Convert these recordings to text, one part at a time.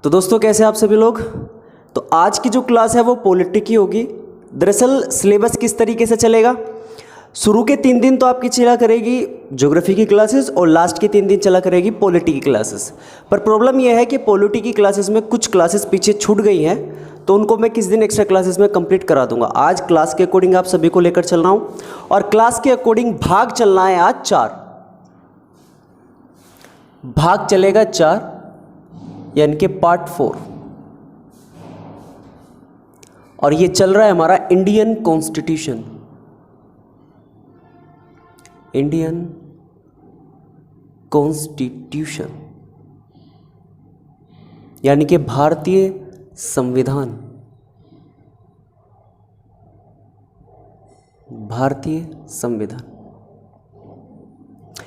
तो दोस्तों कैसे आप सभी लोग। तो आज की जो क्लास है वो पॉलिटी की होगी। दरअसल सिलेबस किस तरीके से चलेगा, शुरू के 3 दिन तो आपकी चला करेगी ज्योग्राफी की क्लासेस और लास्ट के 3 दिन चला करेगी पॉलिटी की क्लासेस। पर प्रॉब्लम यह है कि पॉलिटी की क्लासेस में कुछ क्लासेस पीछे छूट गई हैं, तो उनको मैं किस दिन एक्स्ट्रा क्लासेस में कंप्लीट करा दूंगा। आज क्लास के अकॉर्डिंग आप सभी को लेकर चल रहा हूँ और क्लास के अकॉर्डिंग भाग चलना है। आज 4 भाग चलेगा, 4 यानी कि पार्ट 4, और ये चल रहा है हमारा इंडियन कॉन्स्टिट्यूशन, इंडियन कॉन्स्टिट्यूशन यानी कि भारतीय संविधान, भारतीय संविधान।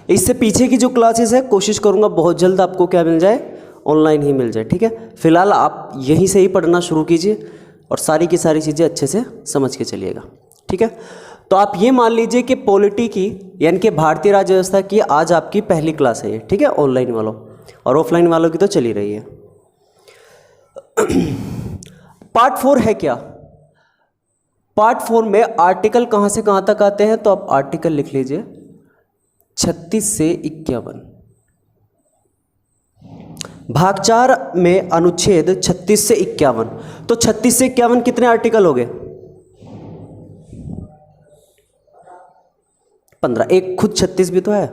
इससे पीछे की जो क्लासेस है कोशिश करूंगा बहुत जल्द आपको क्या मिल जाए, ऑनलाइन ही मिल जाए। ठीक है, फिलहाल आप यहीं से ही पढ़ना शुरू कीजिए और सारी की सारी चीज़ें अच्छे से समझ के चलिएगा। ठीक है, तो आप ये मान लीजिए कि पॉलिटी की यानी कि भारतीय राज्य व्यवस्था की आज आपकी पहली क्लास है ये। ठीक है, ऑनलाइन वालों और ऑफलाइन वालों की तो चली रही है। पार्ट 4 है क्या, पार्ट 4 में आर्टिकल कहाँ से कहाँ तक आते हैं, तो आप आर्टिकल लिख लीजिए 36 से 51। भाग 4 में अनुच्छेद 36 से 51। तो 36 से 51 कितने आर्टिकल हो गए, 15। एक खुद 36 भी तो है,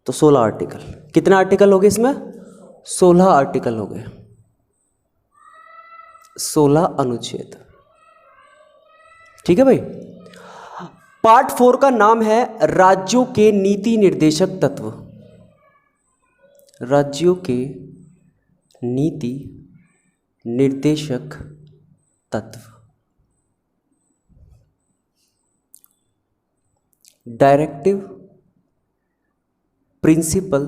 तो 16 आर्टिकल। कितने आर्टिकल हो गए इसमें, 16 आर्टिकल हो गए, 16 अनुच्छेद। ठीक है भाई। पार्ट 4 का नाम है राज्यों के नीति निर्देशक तत्व, राज्यों के नीति निर्देशक तत्व, directive principle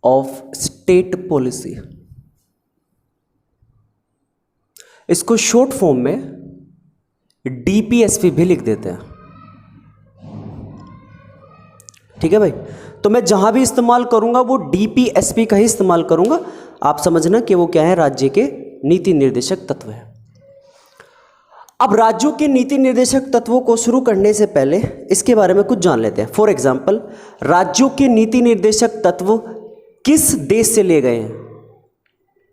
of state policy. इसको शॉर्ट फॉर्म में डीपीएसपी भी लिख देते हैं। ठीक है भाई, तो मैं जहां भी इस्तेमाल करूंगा वो डीपीएसपी का ही इस्तेमाल करूंगा। आप समझना कि वो क्या है, राज्य के नीति निर्देशक तत्व है। अब राज्यों के नीति निर्देशक तत्वों को शुरू करने से पहले इसके बारे में कुछ जान लेते हैं। फॉर एग्जाम्पल, राज्यों के नीति निर्देशक तत्व किस देश से लिए गए हैं।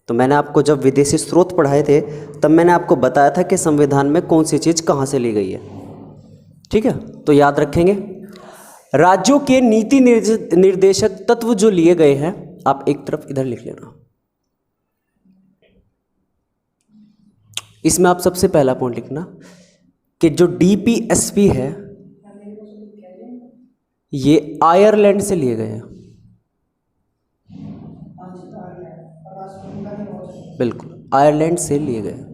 तो मैंने आपको जब विदेशी स्रोत पढ़ाए थे तब मैंने आपको बताया था कि संविधान में कौन सी चीज कहां से ली गई है। ठीक है, तो याद रखेंगे राज्यों के नीति निर्देशक तत्व जो लिए गए हैं, आप एक तरफ इधर लिख लेना। इसमें आप सबसे पहला पॉइंट लिखना कि जो डीपीएसपी है ये आयरलैंड से लिए गए हैं। बिल्कुल, आयरलैंड से लिए गए।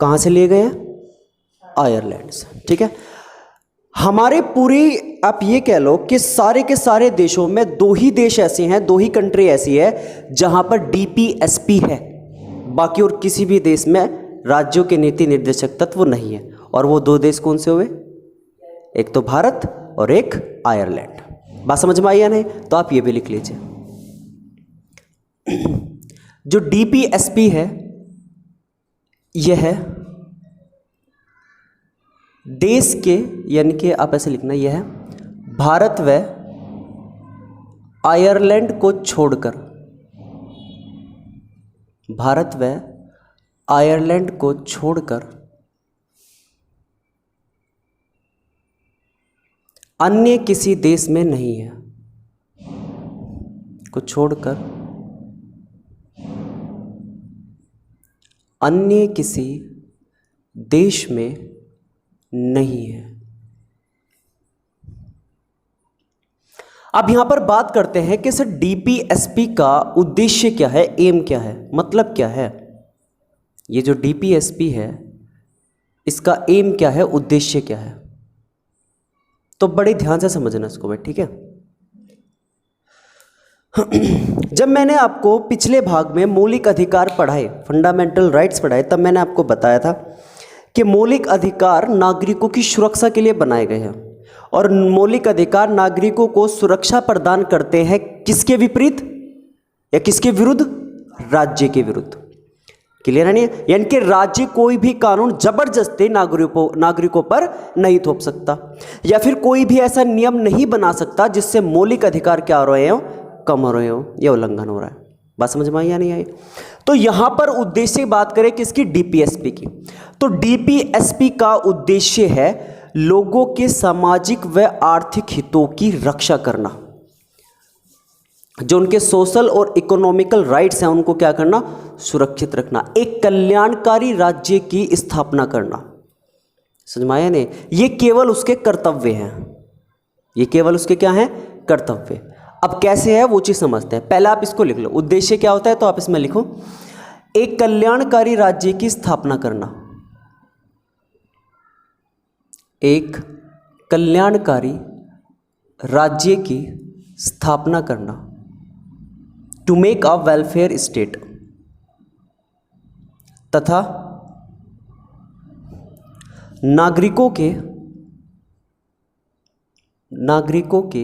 कहां से लिए गए हैं, आयरलैंड से। ठीक है, हमारे पूरी आप ये कह लो कि सारे के सारे देशों में 2 ही देश ऐसे हैं, 2 ही कंट्री ऐसी है जहां पर डीपीएसपी है। बाकी और किसी भी देश में राज्यों के नीति निर्देशक तत्व नहीं है। और वो 2 देश कौन से हुए, एक तो भारत और एक आयरलैंड। बात समझ में आई या नहीं, तो आप ये भी लिख लीजिए। जो डीपीएसपी है यह है देश के, यानी कि आप ऐसे लिखना, यह है भारत व आयरलैंड को छोड़कर, भारत व आयरलैंड को छोड़कर अन्य किसी देश में नहीं है, को छोड़कर अन्य किसी देश में नहीं है। अब यहां पर बात करते हैं कि सर डीपीएसपी का उद्देश्य क्या है, एम क्या है, मतलब क्या है। ये जो डीपीएसपी है इसका एम क्या है, उद्देश्य क्या है, तो बड़े ध्यान से समझना इसको भाई। ठीक है, जब मैंने आपको पिछले भाग में मौलिक अधिकार पढ़ाए, फंडामेंटल राइट्स पढ़ाए, तब मैंने आपको बताया था कि मौलिक अधिकार नागरिकों की सुरक्षा के लिए बनाए गए हैं और मौलिक अधिकार नागरिकों को सुरक्षा प्रदान करते हैं किसके विपरीत या किसके विरुद्ध? राज्य के विरुद्ध। क्लियर है नहीं? यानी कि राज्य कोई भी कानून जबरदस्ती नागरिकों पर नहीं थोप सकता, या फिर कोई भी ऐसा नियम नहीं बना सकता जिससे मौलिक अधिकार क्या हो रहे हो, कम हो रहे हो या उल्लंघन हो रहा है। बात समझ में आई या नहीं आई? तो यहां पर उद्देश्य बात करें किसकी? डीपीएसपी की। तो डीपीएसपी का उद्देश्य है लोगों के सामाजिक व आर्थिक हितों की रक्षा करना, जो उनके सोशल और इकोनॉमिकल राइट्स हैं उनको क्या करना? सुरक्षित रखना। एक कल्याणकारी राज्य की स्थापना करना। समझ में आया नहीं? ये केवल उसके कर्तव्य हैं, ये केवल उसके क्या हैं? कर्तव्य। अब कैसे है वो चीज समझते हैं। पहले आप इसको लिख लो, उद्देश्य क्या होता है, तो आप इसमें लिखो एक कल्याणकारी राज्य की स्थापना करना। एक कल्याणकारी राज्य की स्थापना करना, to make a welfare state, तथा नागरिकों के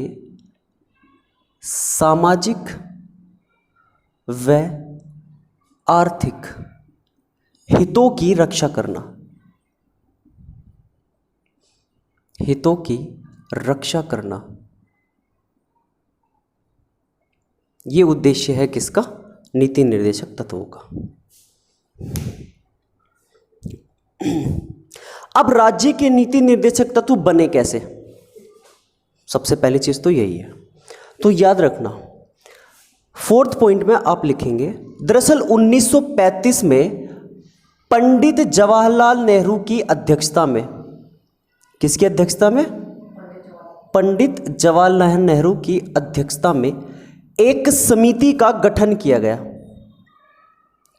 सामाजिक व आर्थिक हितों की रक्षा करना, हितों की रक्षा करना। ये उद्देश्य है किसका? नीति निर्देशक तत्वों का। अब राज्य के नीति निर्देशक तत्व बने कैसे? सबसे पहली चीज तो यही है, तो याद रखना। फोर्थ पॉइंट में आप लिखेंगे, दरअसल 1935 में पंडित जवाहरलाल नेहरू की अध्यक्षता में, किसकी अध्यक्षता में? पंडित जवाहरलाल नेहरू की अध्यक्षता में एक समिति का गठन किया गया।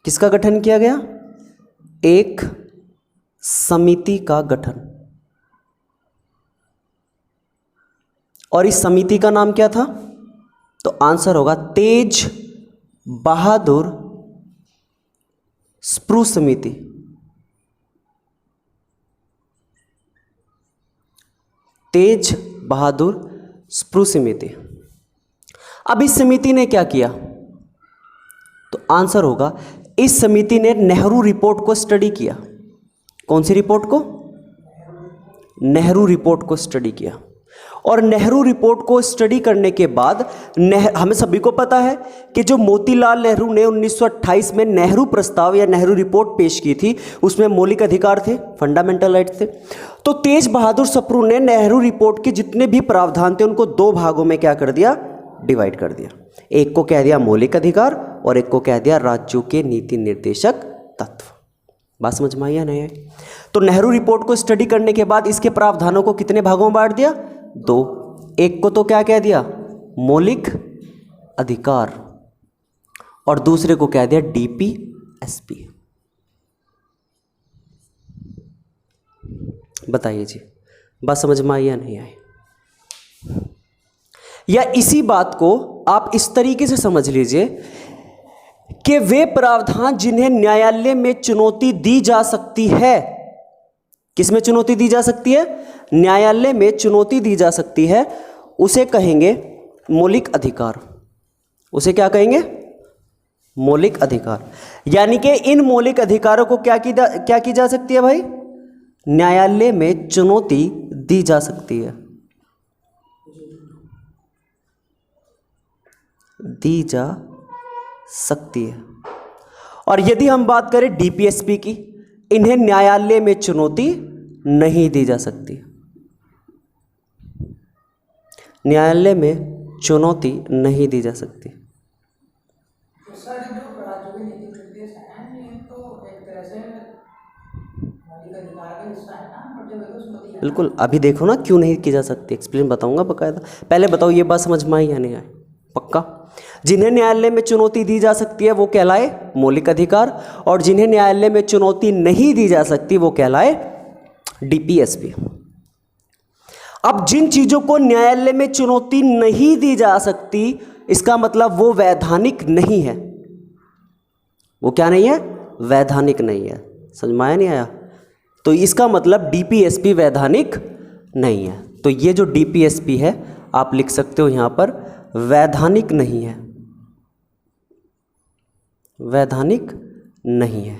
किसका गठन किया गया? एक समिति का गठन। और इस समिति का नाम क्या था? तो आंसर होगा तेज बहादुर स्प्रू समिति। तेज बहादुर स्प्रू समिति। अब इस समिति ने क्या किया? तो आंसर होगा इस समिति ने नेहरू रिपोर्ट को स्टडी किया। कौन सी रिपोर्ट को? नेहरू रिपोर्ट को स्टडी किया। और नेहरू रिपोर्ट को स्टडी करने के बाद हमें सभी को पता है कि जो मोतीलाल नेहरू ने 1928 में नेहरू प्रस्ताव या नेहरू रिपोर्ट पेश की थी, उसमें मौलिक अधिकार थे, फंडामेंटल राइट्स थे। तो तेज बहादुर स्प्रू ने नेहरू रिपोर्ट के जितने भी प्रावधान थे उनको दो भागों में क्या कर दिया? डिवाइड कर दिया। एक को कह दिया मौलिक अधिकार और एक को कह दिया राज्यों के नीति निर्देशक तत्व। बात समझ में आई या नहीं? तो नेहरू रिपोर्ट को स्टडी करने के बाद इसके प्रावधानों को कितने भागों में बांट दिया? दो। एक को तो क्या कह दिया? मौलिक अधिकार, और दूसरे को कह दिया डीपीएसपी। बताइए जी, बात समझ में आई या नहीं आई? या इसी बात को आप इस तरीके से समझ लीजिए कि वे प्रावधान जिन्हें न्यायालय में चुनौती दी जा सकती है, किसमें चुनौती दी जा सकती है? न्यायालय में चुनौती दी जा सकती है, उसे कहेंगे मौलिक अधिकार। उसे क्या कहेंगे? मौलिक अधिकार। यानी कि इन मौलिक अधिकारों को क्या की जा सकती है भाई? न्यायालय में चुनौती दी जा सकती है, दी जा सकती है। और यदि हम बात करें डीपीएसपी की, इन्हें न्यायालय में चुनौती नहीं दी जा सकती, न्यायालय में चुनौती नहीं दी जा सकती। सर जो राज्यों के नीति निर्देश हैं ये तो एक तरह से मौलिक अधिकार का हिस्सा है ना, पर जब उसमें बिल्कुल। अभी देखो ना क्यों नहीं की जा सकती, एक्सप्लेन बताऊंगा बकायदा। पहले बताओ ये बात समझ में आई या नहीं आई? पक्का? जिन्हें न्यायालय में चुनौती दी जा सकती है वो कहलाए मौलिक अधिकार, और जिन्हें न्यायालय में चुनौती नहीं दी जा सकती वो कहलाए डीपीएसपी। अब जिन चीजों को न्यायालय में चुनौती नहीं दी जा सकती, इसका मतलब वो वैधानिक नहीं है। वो क्या नहीं है? वैधानिक नहीं है। समझ में आया नहीं आया? तो इसका मतलब डीपीएसपी वैधानिक नहीं है। तो ये जो डीपीएसपी है आप लिख सकते हो यहाँ पर वैधानिक नहीं है, वैधानिक नहीं है,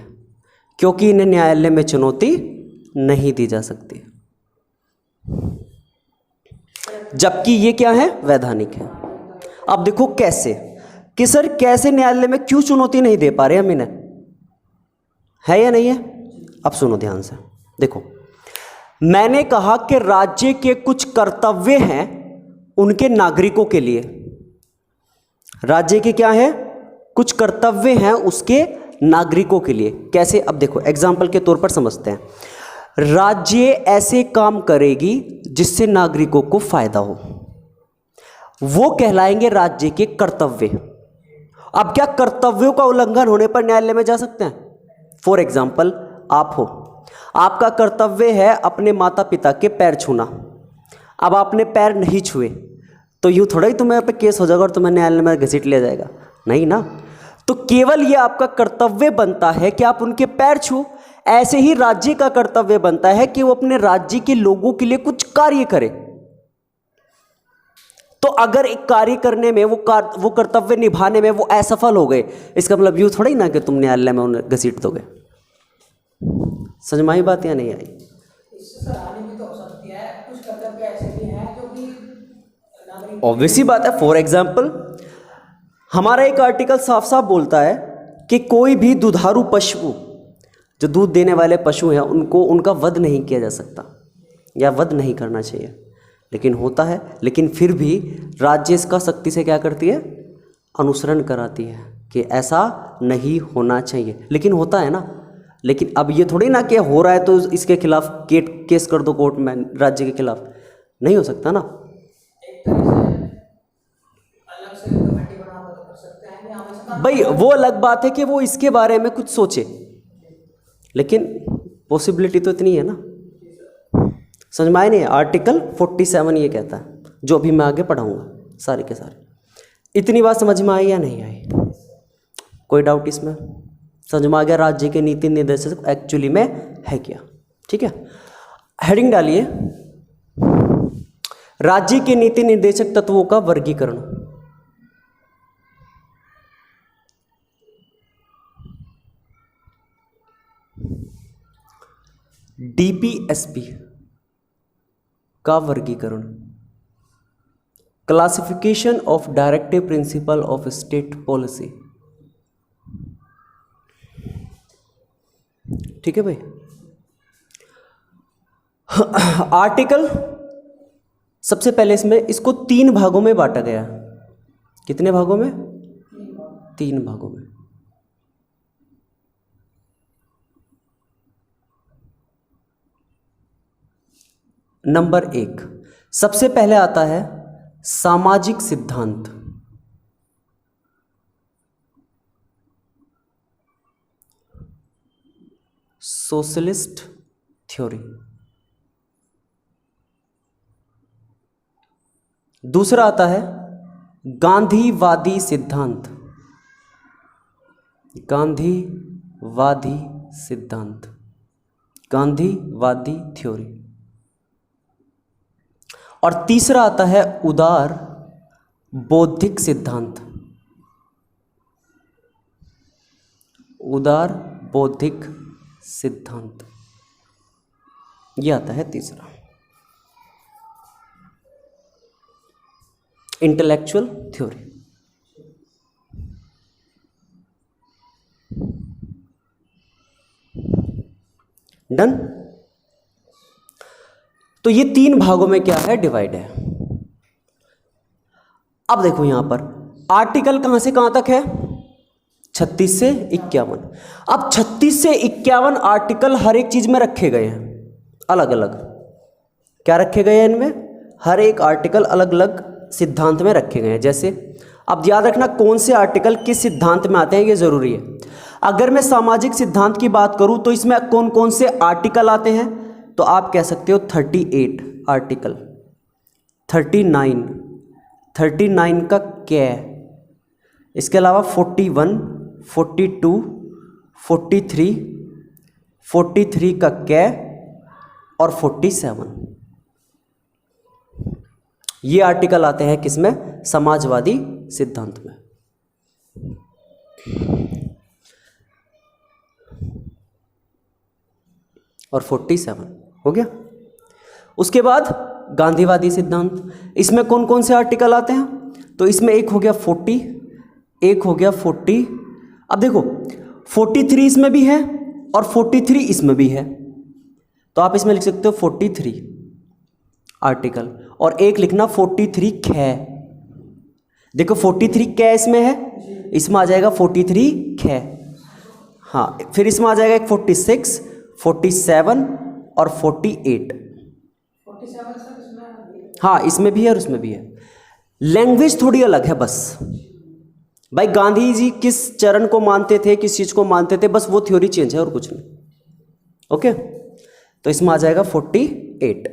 क्योंकि इन्हें न्यायालय में चुनौती नहीं दी जा सकती, जबकि ये क्या है, वैधानिक है। अब देखो कैसे कि सर कैसे न्यायालय में क्यों चुनौती नहीं दे पा रहे हम इन्हें, है या नहीं है। अब सुनो ध्यान से, देखो मैंने कहा कि राज्य के कुछ कर्तव्य हैं उनके नागरिकों के लिए, राज्य के क्या है, कुछ कर्तव्य हैं उसके नागरिकों के लिए। कैसे, अब देखो एग्जाम्पल के तौर पर समझते हैं। राज्य ऐसे काम करेगी जिससे नागरिकों को फायदा हो, वो कहलाएंगे राज्य के कर्तव्य। अब क्या कर्तव्यों का उल्लंघन होने पर न्यायालय में जा सकते हैं। फॉर एग्जाम्पल आप हो, आपका कर्तव्य है अपने माता पिता के पैर छूना, अब आपने पैर नहीं छुए तो यूँ थोड़ा ही तुम्हें पे केस हो जाएगा और तुम्हें न्यायालय में घसीट लिया जाएगा, नहीं ना। तो केवल ये आपका कर्तव्य बनता है कि आप उनके पैर छू। ऐसे ही राज्य का कर्तव्य बनता है कि वो अपने राज्य के लोगों के लिए कुछ कार्य करे। तो अगर एक कार्य करने में वो कर्तव्य निभाने में वो असफल हो गए, इसका मतलब यूँ थोड़ा ही ना कि तुम न्यायालय में उन्हें घसीट दोगे। समझ में आई बात या नहीं आई। इससे सराहनीय भी तो हो सकती है, कुछ कर्तव्य ऐसे भी हैं जो कि नागरिक। ऑब्वियसली बात है। फॉर एग्जाम्पल हमारा एक आर्टिकल साफ साफ बोलता है कि कोई भी दुधारू पशु, जो दूध देने वाले पशु हैं, उनको उनका वध नहीं किया जा सकता या वध नहीं करना चाहिए, लेकिन होता है। लेकिन फिर भी राज्य इसका सख्ती से क्या करती है, अनुसरण कराती है कि ऐसा नहीं होना चाहिए, लेकिन होता है ना। लेकिन अब ये थोड़ी ना कि हो रहा है तो इसके खिलाफ केस कर दो कोर्ट में, राज्य के खिलाफ नहीं हो सकता ना। एक तरह से अलग से कमेटी बना तो कर सकते हैं कि हम ऐसा भाई वो अलग बात है कि वो इसके बारे में कुछ सोचे, लेकिन पॉसिबिलिटी तो इतनी है ना। समझ में आए नहीं। आर्टिकल 47 ये कहता है, जो भी मैं आगे पढ़ाऊंगा सारे के सारे। इतनी बात समझ में आई या नहीं आई, कोई डाउट इसमें। समझ में आ गया राज्य के नीति निर्देशक एक्चुअली में है क्या। ठीक है, हेडिंग डालिए, राज्य के नीति निर्देशक तत्वों का वर्गीकरण। डीपीएसपी का वर्गीकरण, classification of directive principle of state policy. ठीक है भाई। आर्टिकल सबसे पहले इसको 3 भागों में बांटा गया। कितने भागों में, 3 भागों में। नंबर 1 सबसे पहले आता है सामाजिक सिद्धांत। Socialist theory. दूसरा आता है गांधीवादी सिद्धांत। गांधीवादी सिद्धांत, गांधीवादी थ्योरी। और तीसरा आता है उदार बौद्धिक सिद्धांत। उदार बौद्धिक सिद्धांत, यह आता है तीसरा। Intellectual theory. डन। तो ये 3 भागों में क्या है, डिवाइड है। अब देखो यहां पर आर्टिकल कहां से कहां तक है, 36 से 51। अब 36 से 51 आर्टिकल हर एक चीज में रखे गए हैं, अलग अलग। क्या रखे गए हैं इनमें, हर एक आर्टिकल अलग अलग सिद्धांत में रखे गए हैं। जैसे अब याद रखना कौन से आर्टिकल किस सिद्धांत में आते हैं, ये जरूरी है। अगर मैं सामाजिक सिद्धांत की बात करूं तो इसमें कौन कौन से आर्टिकल आते हैं, तो आप कह सकते हो 38 आर्टिकल, 39 का क्या, इसके अलावा 41, 42, 43 का क्या और 47। ये आर्टिकल आते हैं किसमें? समाजवादी सिद्धांत में। और 47 हो गया। उसके बाद गांधीवादी सिद्धांत, इसमें कौन कौन से आर्टिकल आते हैं? तो इसमें एक हो गया 40, एक हो गया 40। अब देखो 43 इसमें भी है और 43 इसमें भी है, तो आप इसमें लिख सकते हो 43 आर्टिकल, और एक लिखना 43 ख। देखो 43 क इसमें है, इसमें आ जाएगा 43 ख। हाँ, फिर इसमें आ जाएगा एक 46, 47 और 48। 47 सर इसमें? हाँ, इसमें भी है और उसमें भी है। लैंग्वेज थोड़ी अलग है बस। भाई गांधी जी किस चरण को मानते थे, किस चीज को मानते थे, बस वो थ्योरी चेंज है और कुछ नहीं। ओके, तो इसमें आ जाएगा 48।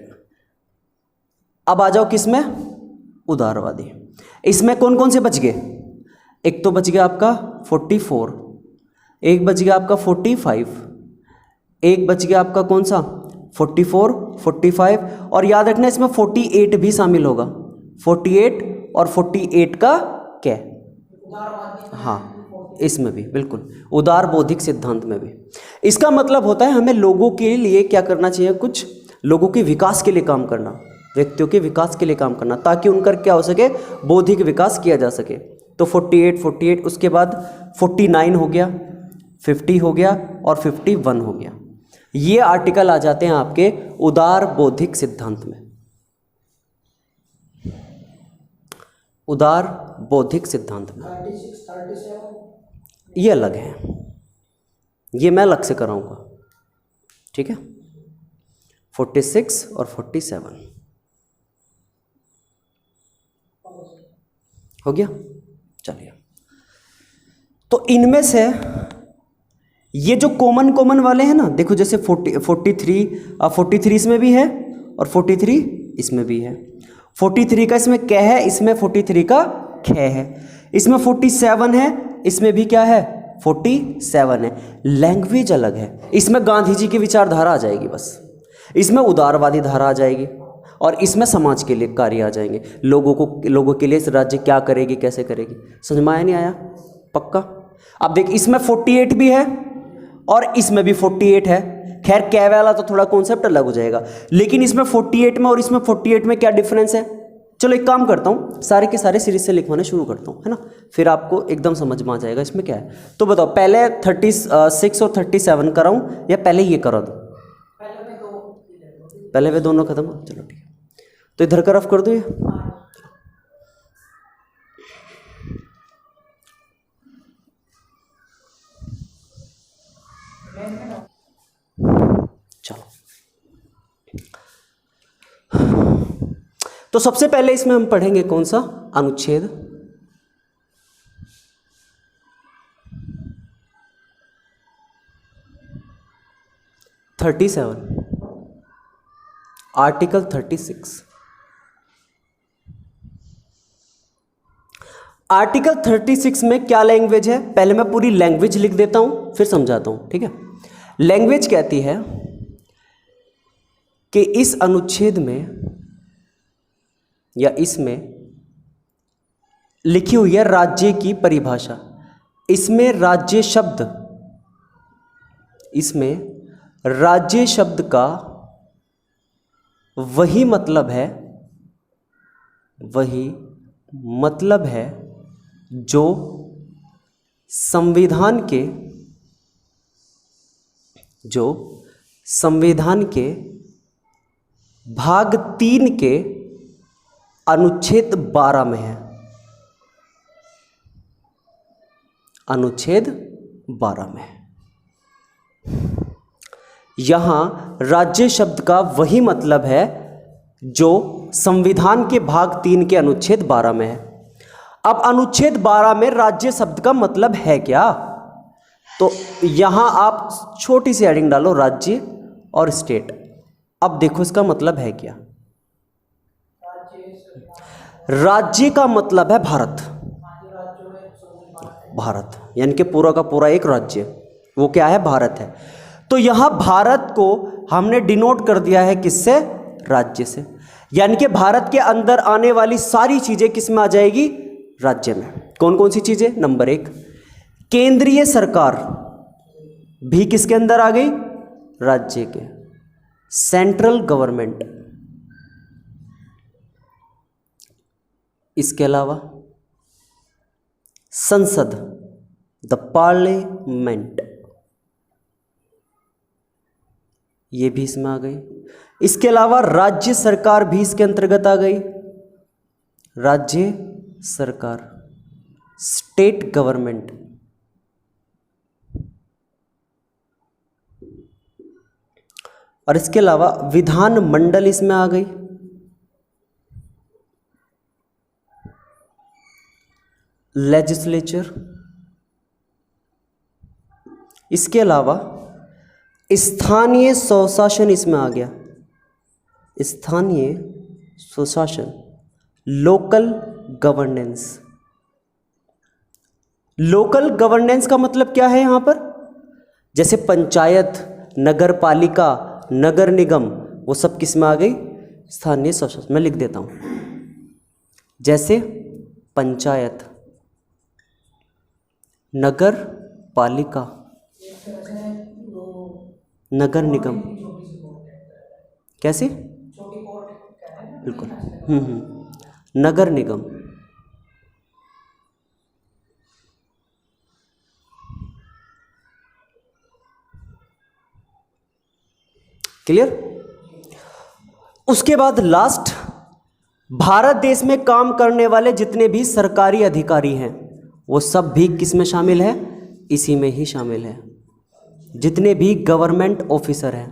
अब आ जाओ किसमें? उदारवादी। इसमें कौन कौन से बच गए? एक तो बच गया आपका 44, एक बच गया आपका 45, एक बच गया आपका कौन सा? 44, 45, और याद रखना इसमें 48 भी शामिल होगा। 48 और 48 का क्या? हाँ, इसमें भी बिल्कुल, उदार बौद्धिक सिद्धांत में भी। इसका मतलब होता है हमें लोगों के लिए क्या करना चाहिए, कुछ लोगों के विकास के लिए काम करना, व्यक्तियों के विकास के लिए काम करना, ताकि उनका क्या हो सके, बौद्धिक विकास किया जा सके। तो 48, उसके बाद 49 हो गया, 50 हो गया और 51 हो गया। ये आर्टिकल आ जाते हैं आपके उदार बौद्धिक सिद्धांत में। उदार बौद्धिक सिद्धांत में 36, 37 ये अलग है, ये मैं अलग से कराऊंगा, ठीक है। 46 और 47 हो गया। चलिए, तो इनमें से ये जो कॉमन वाले हैं ना, देखो जैसे 43 इसमें भी है और 43 इसमें भी है। 43 का इसमें क है, इसमें 43 का ख है, इसमें 47 है, इसमें भी क्या है? 47 है। लैंग्वेज अलग है। इसमें गांधी जी की विचारधारा आ जाएगी बस, इसमें उदारवादी धारा आ जाएगी, और इसमें समाज के लिए कार्य आ जाएंगे। लोगों के लिए राज्य क्या करेगी, कैसे करेगी। समझ में आया नहीं आया? पक्का। अब देख, इसमें 48 भी है और इसमें भी 48 है। खैर कै वाला तो थोड़ा कॉन्सेप्ट अलग हो जाएगा, लेकिन इसमें 48 में और इसमें 48 में क्या डिफरेंस है? चलो एक काम करता हूँ, सारे के सारे सीरीज से लिखवाने शुरू करता हूँ, है ना, फिर आपको एकदम समझ में आ जाएगा इसमें क्या है। तो बताओ, पहले 36 और 37 कराऊँ या पहले ये करा दूँ? पहले वे दोनों खत्म हो। चलो ठीक है, तो इधर का रफ कर दो ये। चलो, तो सबसे पहले इसमें हम पढ़ेंगे कौन सा? अनुच्छेद 37, आर्टिकल 36। आर्टिकल 36 में क्या लैंग्वेज है? पहले मैं पूरी लैंग्वेज लिख देता हूं, फिर समझाता हूं, ठीक है। लैंग्वेज कहती है कि इस अनुच्छेद में या इसमें लिखी हुई है राज्य की परिभाषा। इसमें राज्य शब्द का वही मतलब है जो संविधान के भाग 3 के अनुच्छेद 12 में है। अनुच्छेद 12 में है। यहां राज्य शब्द का वही मतलब है जो संविधान के भाग 3 के अनुच्छेद 12 में है। अब अनुच्छेद 12 में राज्य शब्द का मतलब है क्या? तो यहां आप छोटी सी हेडिंग डालो, राज्य और स्टेट। अब देखो इसका मतलब है क्या। राज्य का मतलब है भारत, यानी कि पूरा का पूरा एक राज्य, वो क्या है? भारत है। तो यहां भारत को हमने डिनोट कर दिया है किससे? राज्य से। यानी कि भारत के अंदर आने वाली सारी चीजें किस में आ जाएगी? राज्य में। कौन कौन सी चीजें? नंबर 1, केंद्रीय सरकार भी किसके अंदर आ गई? राज्य के, सेंट्रल गवर्नमेंट। इसके अलावा संसद, द पार्लियामेंट, ये भी इसमें आ गई। इसके अलावा राज्य सरकार भी इसके अंतर्गत आ गई, राज्य सरकार, स्टेट गवर्नमेंट। और इसके अलावा विधान मंडल इसमें आ गई, लेजिस्लेचर। इसके अलावा स्थानीय स्वशासन इसमें आ गया, स्थानीय स्वशासन, लोकल गवर्नेंस। लोकल गवर्नेंस का मतलब क्या है यहां पर? जैसे पंचायत, नगर पालिका, नगर निगम, वो सब किस में आ गई? स्थानीय स्वशासन। मैं लिख देता हूं, जैसे पंचायत, नगर पालिका, नगर निगम। कैसे? बिल्कुल। नगर निगम। क्लियर? उसके बाद लास्ट, भारत देश में काम करने वाले जितने भी सरकारी अधिकारी हैं वो सब भी किस में शामिल है? इसी में ही शामिल है। जितने भी गवर्नमेंट ऑफिसर हैं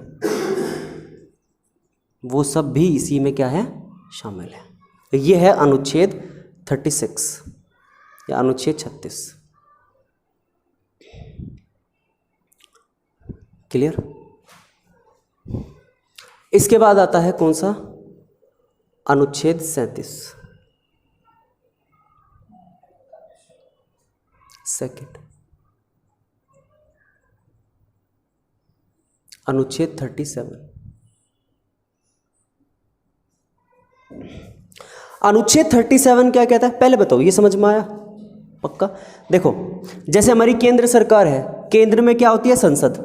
वो सब भी इसी में क्या है? शामिल है। ये है अनुच्छेद 36 या अनुच्छेद 36। क्लियर? इसके बाद आता है कौन सा? अनुच्छेद 37। सेकंड, अनुच्छेद 37। अनुच्छेद 37 क्या कहता है? पहले बताओ, ये समझ में आया? पक्का? देखो, जैसे हमारी केंद्र सरकार है, केंद्र में क्या होती है? संसद।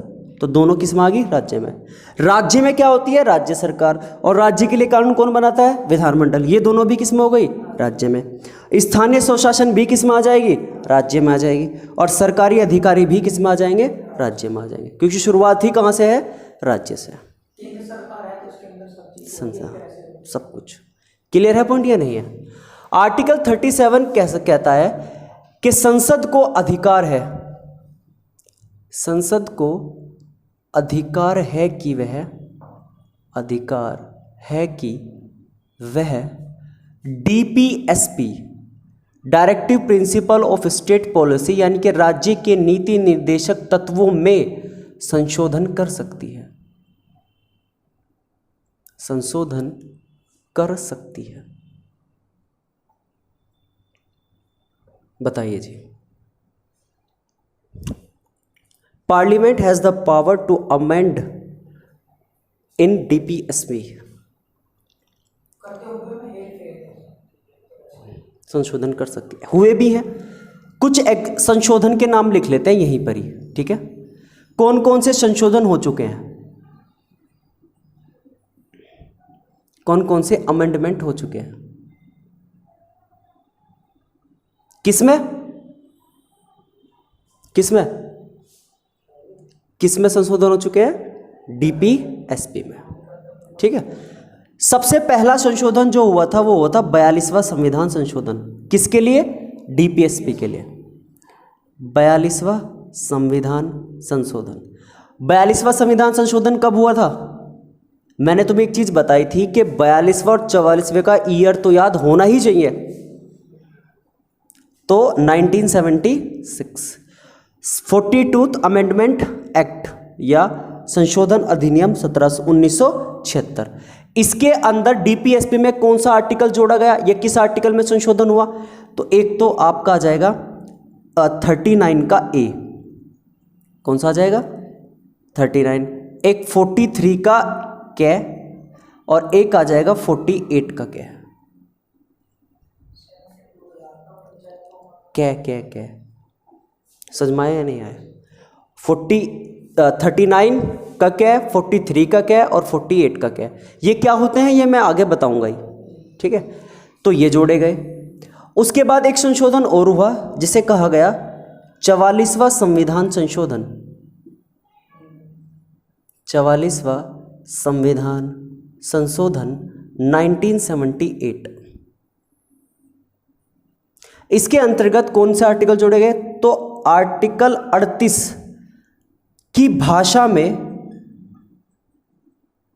तो दोनों किस में आ गई? राज्य में। राज्य में क्या होती है? राज्य सरकार। और राज्य के लिए कानून कौन बनाता है? विधानमंडल। ये दोनों भी किस में हो गई? राज्य में। स्थानीय स्वशासन भी किस में आ जाएगी? राज्य में आ जाएगी। और सरकारी अधिकारी भी किस में आ जाएंगे? राज्य में आ जाएंगे, क्योंकि शुरुआत ही कहाँ से है? राज्य से। केंद्र सरकार है तो उसके अंदर सब चीज़ संसद, सब कुछ। क्लियर है पॉइंट या नहीं है? आर्टिकल 37 कैसे कहता है कि संसद को अधिकार है, संसद को अधिकार है कि वह, अधिकार है कि वह DPSP, directive principle of state policy, यानी कि राज्य के नीति निर्देशक तत्वों में संशोधन कर सकती है, संशोधन कर सकती है। बताइए जी। Parliament has the power to amend in DPSP, संशोधन कर सकती है। हुए भी हैं कुछ संशोधन के नाम लिख लेते हैं यहीं पर ही, ठीक है? कौन कौन से संशोधन हो चुके हैं, कौन कौन से अमेंडमेंट हो चुके हैं? किसमें किसमें किसमें संशोधन हो चुके हैं? DPSP में, ठीक है? सबसे पहला संशोधन जो हुआ था वो हुआ था 42वां संविधान संशोधन। किसके लिए? DPSP के लिए। 42वां संविधान संशोधन। 42वां संविधान संशोधन कब हुआ था? मैंने तुम्हें एक चीज बताई थी कि 42वां और 44वें का ईयर तो याद होना ही चाहिए। तो 1976 42th अमेंडमेंट एक्ट या संशोधन अधिनियम 1976। इसके अंदर DPSP में कौन सा आर्टिकल जोड़ा गया, ये किस आर्टिकल में संशोधन हुआ? तो एक तो आपका आ जाएगा 39 का A, कौन सा आ जाएगा? 39। एक 43 का K और एक आ जाएगा 48 का क्या समझ में आया या नहीं आया? 39 का क्या है, 43 का क्या है और 48 का क्या है, ये क्या होते हैं ये मैं आगे बताऊंगा ही, ठीक है। तो ये जोड़े गए। उसके बाद एक संशोधन और हुआ जिसे कहा गया 44वां संविधान संशोधन। 44वां संविधान संशोधन 1978। इसके अंतर्गत कौन से आर्टिकल जोड़े गए? तो आर्टिकल 38 की भाषा में,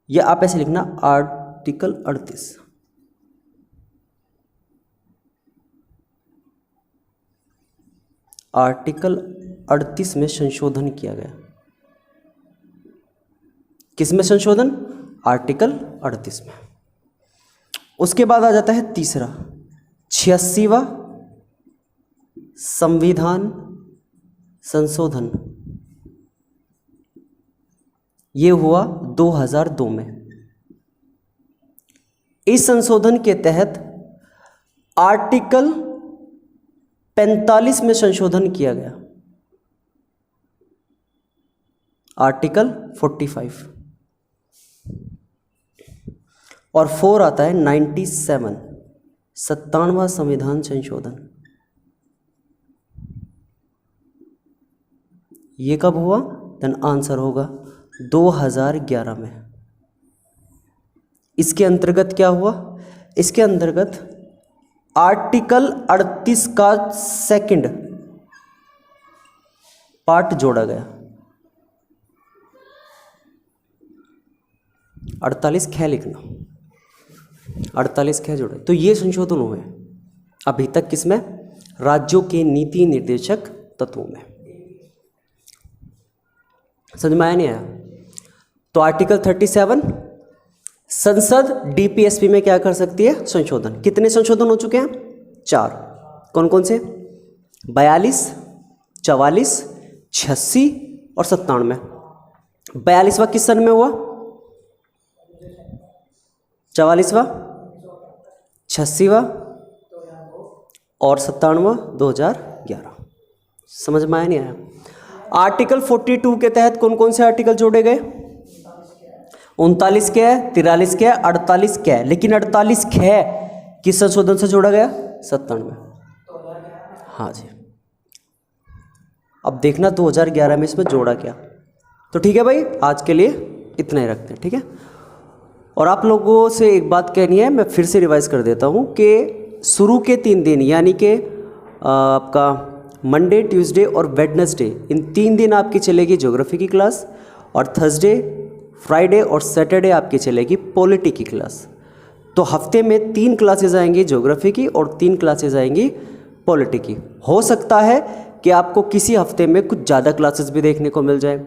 या आप ऐसे लिखना आर्टिकल 38, आर्टिकल 38 में संशोधन किया गया। किस में संशोधन? आर्टिकल 38 में। उसके बाद आ जाता है तीसरा 86वां संविधान संशोधन। ये हुआ 2002 में। इस संशोधन के तहत आर्टिकल 45 में संशोधन किया गया, आर्टिकल 45, और 4 आता है 97, 57वां संविधान संशोधन। ये कब हुआ? देन आंसर होगा 2011 में। इसके अंतर्गत क्या हुआ? इसके अंतर्गत आर्टिकल 38 का सेकंड पार्ट जोड़ा गया। 48 ख लिखना, 48 ख जोड़ा। तो ये संशोधन हुए अभी तक किसमें? राज्यों के नीति निर्देशक तत्वों में। समझ में आया नहीं आया? तो आर्टिकल 37, संसद डीपीएसपी में क्या कर सकती है? संशोधन। कितने संशोधन हो चुके हैं? 4। कौन कौन से? 42, 44, 86 और 97। 42वां किस सन में हुआ? 44वां, 86वां और 97वां 2011। समझ में आया नहीं आया? आर्टिकल 42 के तहत कौन कौन से आर्टिकल जोड़े गए? 39 क्या है, 43 क्या है, 48 क्या है। लेकिन 48 ख किस संशोधन से जोड़ा गया? 97 में। हाँ जी। अब देखना 2011 में इसमें जोड़ा क्या। तो ठीक है भाई, आज के लिए इतना ही रखते हैं, ठीक है। और आप लोगों से एक बात कहनी है, मैं फिर से रिवाइज कर देता हूँ कि शुरू के 3 दिन यानी कि आपका मंडे, ट्यूसडे और वेडनेसडे, इन 3 दिन आपकी चलेगी ज्योग्राफी की क्लास, और थर्सडे, फ्राइडे और सैटरडे आपकी चलेगी पॉलिटी की क्लास। तो हफ्ते में 3 क्लासेज आएंगी ज्योग्राफी की और 3 क्लासेज आएंगी पॉलिटी की। हो सकता है कि आपको किसी हफ्ते में कुछ ज़्यादा क्लासेस भी देखने को मिल जाए,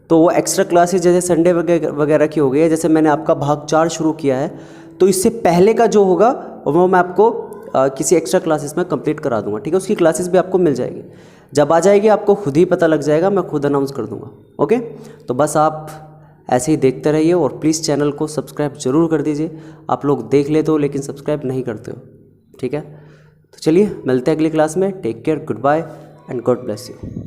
तो वो एक्स्ट्रा क्लासेस जैसे संडे वगैरह की हो गई है। जैसे मैंने आपका भाग 4 शुरू किया है, तो इससे पहले का जो होगा वो मैं आपको किसी एक्स्ट्रा क्लासेस में कंप्लीट करा दूंगा, ठीक है। उसकी क्लासेस भी आपको मिल जाएगी। जब आ जाएगी आपको खुद ही पता लग जाएगा, मैं खुद अनाउंस कर दूंगा, ओके। तो बस आप ऐसे ही देखते रहिए और प्लीज़ चैनल को सब्सक्राइब ज़रूर कर दीजिए। आप लोग देख लेते हो लेकिन सब्सक्राइब नहीं करते हो, ठीक है। तो चलिए मिलते हैं अगली क्लास में। Take care, good bye and God bless you.